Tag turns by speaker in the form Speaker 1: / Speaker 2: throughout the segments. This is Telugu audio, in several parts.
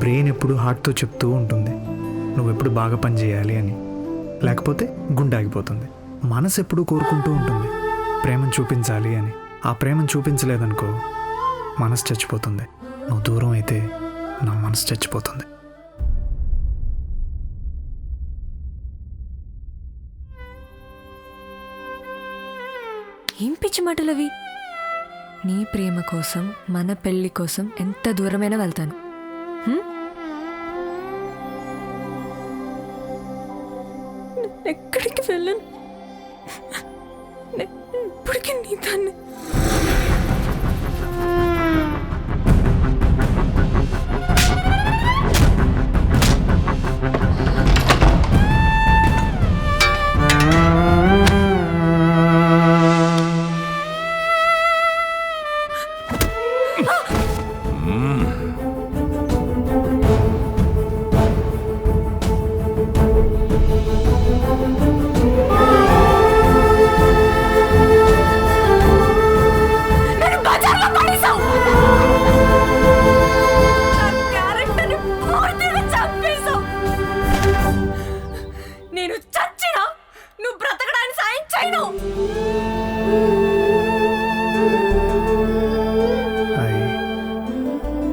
Speaker 1: బ్రెయిన్ ఎప్పుడు హార్ట్తో చెప్తూ ఉంటుంది నువ్వు ఎప్పుడు బాగా పని చేయాలి అని, లేకపోతే గుండె ఆగిపోతుంది. మనసు ఎప్పుడు కోరుకుంటూ ఉంటుంది ప్రేమను చూపించాలి అని. ఆ ప్రేమను చూపించలేదనుకో మనసు చచ్చిపోతుంది. నువ్వు దూరం అయితే నా మనసు చచ్చిపోతుంది.
Speaker 2: ఏం పిచ్చి మాటలవి? నీ ప్రేమ కోసం, మన పెళ్లి కోసం ఎంత దూరమైనా వెళ్తాను. ఎక్కడికి వెళ్ళను. ఇప్పటికీ నీ దాన్ని.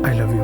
Speaker 1: I love you.